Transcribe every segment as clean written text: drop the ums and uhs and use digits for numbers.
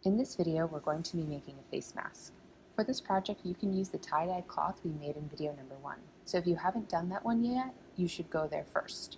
In this video, we're going to be making a face mask. For this project, you can use the tie-dye cloth we made in video number 1. So if you haven't done that one yet, you should go there first.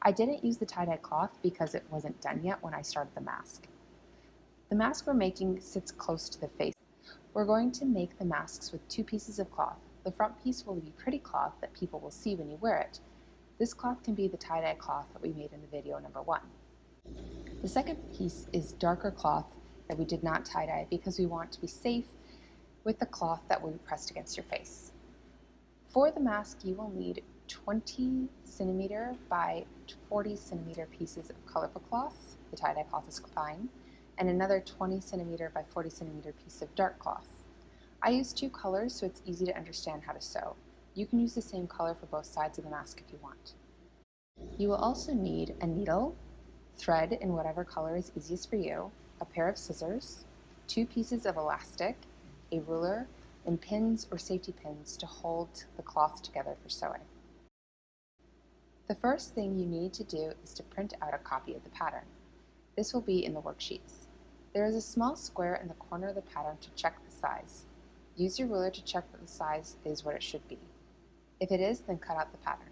I didn't use the tie-dye cloth because it wasn't done yet when I started the mask. The mask we're making sits close to the face. We're going to make the masks with 2 pieces of cloth. The front piece will be pretty cloth that people will see when you wear it. This cloth can be the tie-dye cloth that we made in the video number 1. The second piece is darker cloth that we did not tie-dye because we want to be safe with the cloth that will be pressed against your face. For the mask, you will need 20 centimeter by 40 centimeter pieces of colorful cloth, the tie-dye cloth is fine, and another 20 centimeter by 40 centimeter piece of dark cloth. I use 2 colors so it's easy to understand how to sew. You can use the same color for both sides of the mask if you want. You will also need a needle, thread in whatever color is easiest for you, a pair of scissors, 2 pieces of elastic, a ruler, and pins or safety pins to hold the cloth together for sewing. The first thing you need to do is to print out a copy of the pattern. This will be in the worksheets. There is a small square in the corner of the pattern to check the size. Use your ruler to check that the size is what it should be. If it is, then cut out the pattern.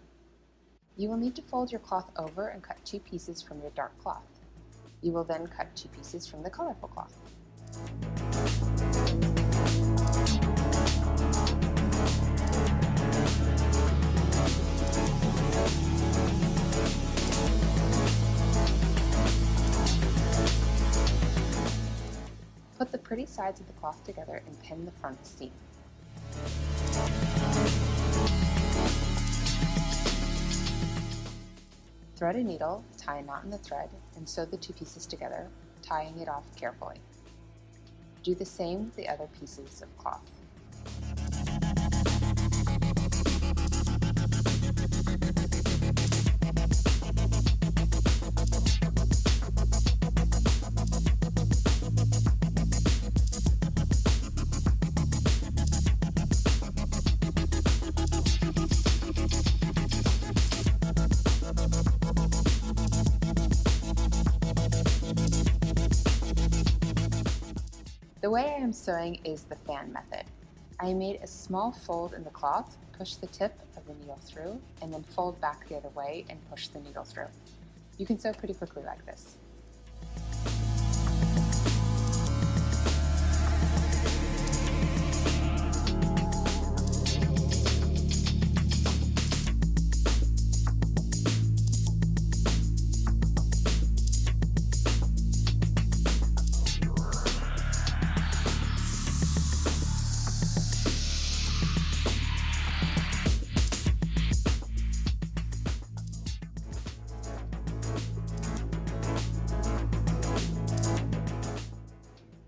You will need to fold your cloth over and cut 2 pieces from your dark cloth. You will then cut 2 pieces from the colorful cloth. Put the pretty sides of the cloth together and pin the front seam. Thread a needle, tie a knot in the thread, and sew the 2 pieces together, tying it off carefully. Do the same with the other pieces of cloth. The way I am sewing is the fan method. I made a small fold in the cloth, push the tip of the needle through, and then fold back the other way and push the needle through. You can sew pretty quickly like this.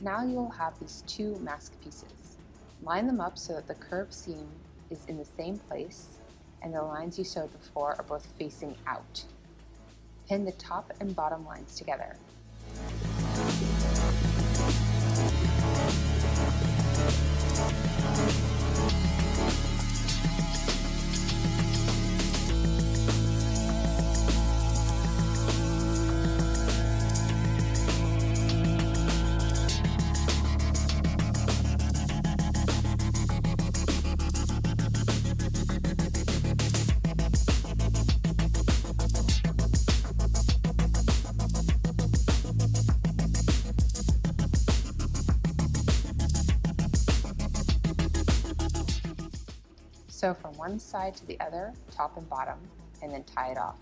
Now you will have these 2 mask pieces. Line them up so that the curved seam is in the same place and the lines you sewed before are both facing out. Pin the top and bottom lines together. Sew from one side to the other, top and bottom, and then tie it off.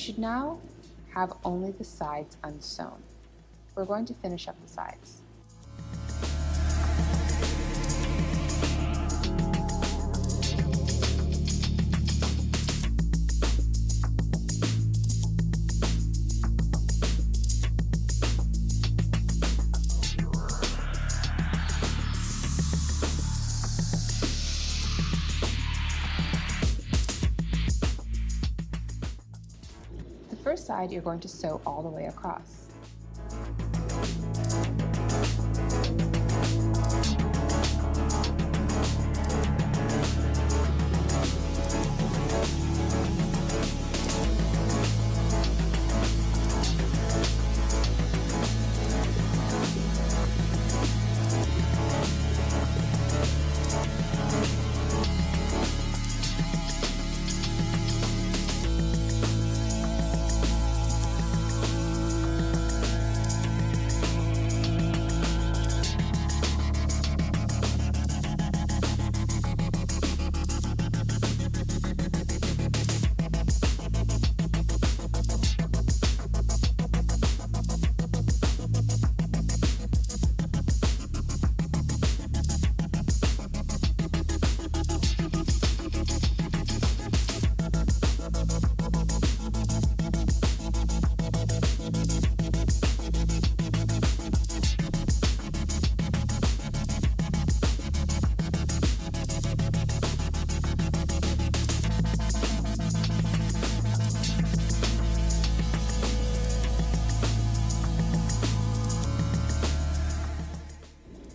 should now have only the sides unsewn. We're going to finish up the sides. The first side you're going to sew all the way across.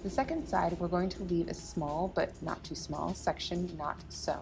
The second side, we're going to leave a small, but not too small, section not sewn.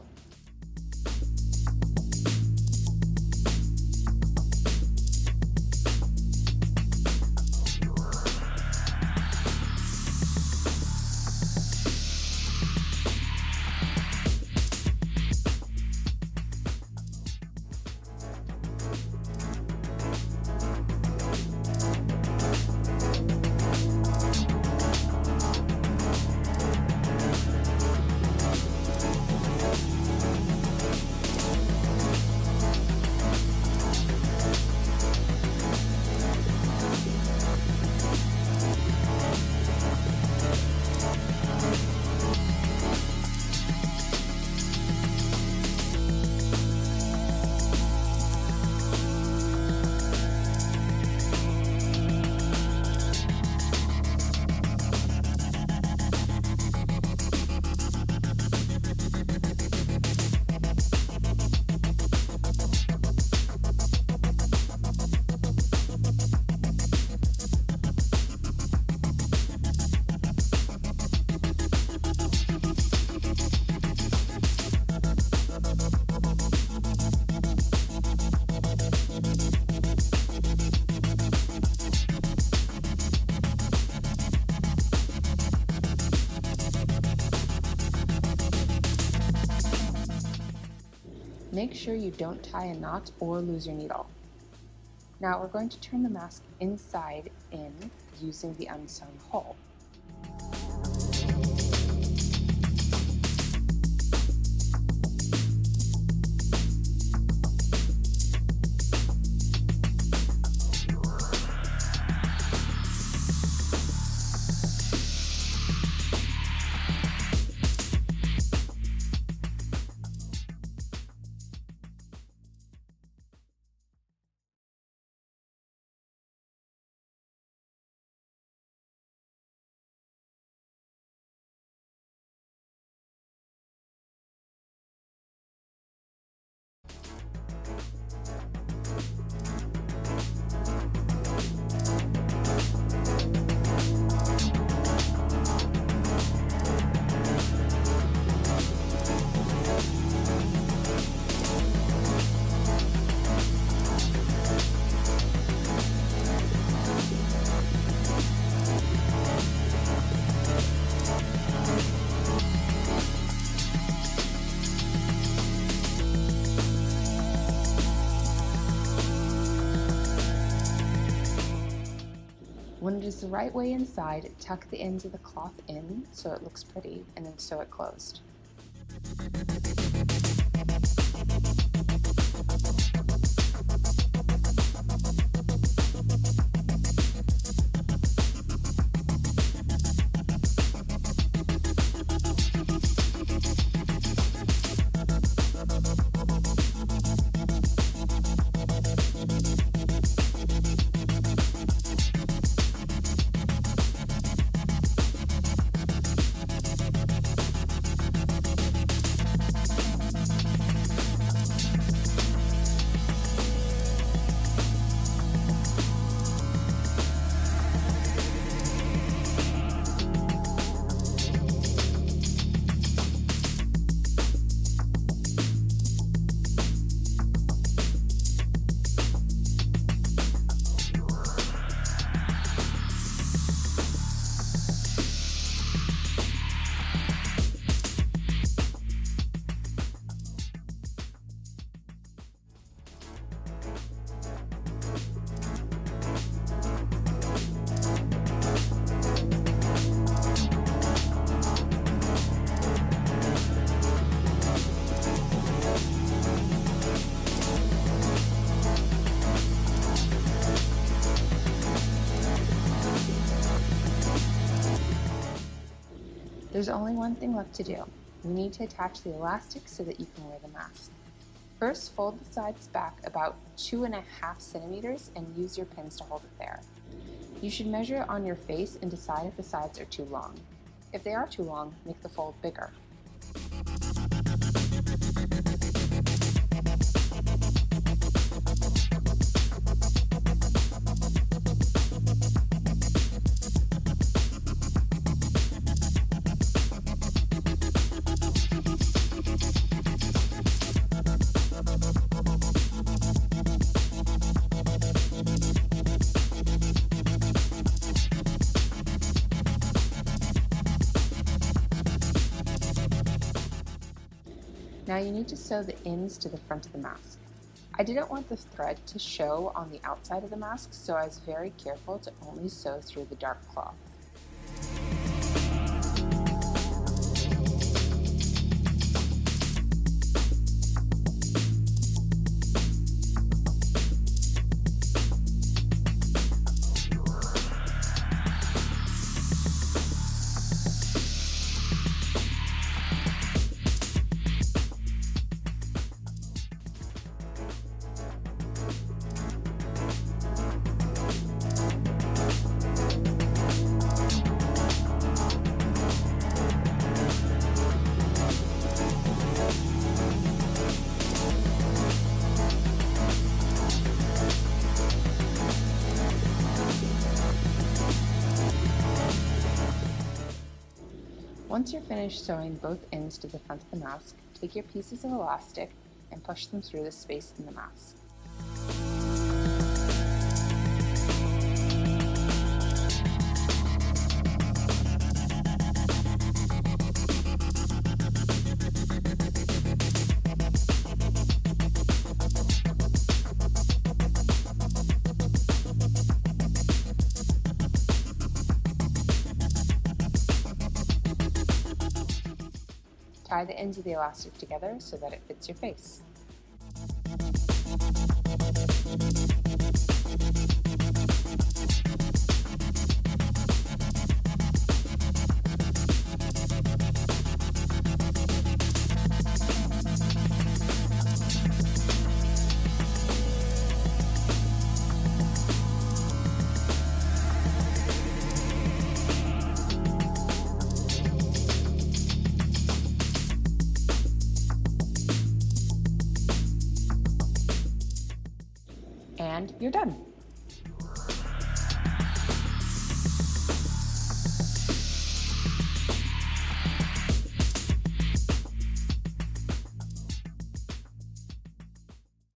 Make sure you don't tie a knot or lose your needle. Now we're going to turn the mask inside in using the unsewn hole. When it is the right way inside, tuck the ends of the cloth in so it looks pretty, and then sew it closed. There's only one thing left to do. We need to attach the elastic so that you can wear the mask. First, fold the sides back about 2.5 centimeters and use your pins to hold it there. You should measure it on your face and decide if the sides are too long. If they are too long, make the fold bigger. Now you need to sew the ends to the front of the mask. I didn't want the thread to show on the outside of the mask, so I was very careful to only sew through the dark cloth. Once you're finished sewing both ends to the front of the mask, take your pieces of elastic and push them through the space in the mask. Tie the ends of the elastic together so that it fits your face. And you're done.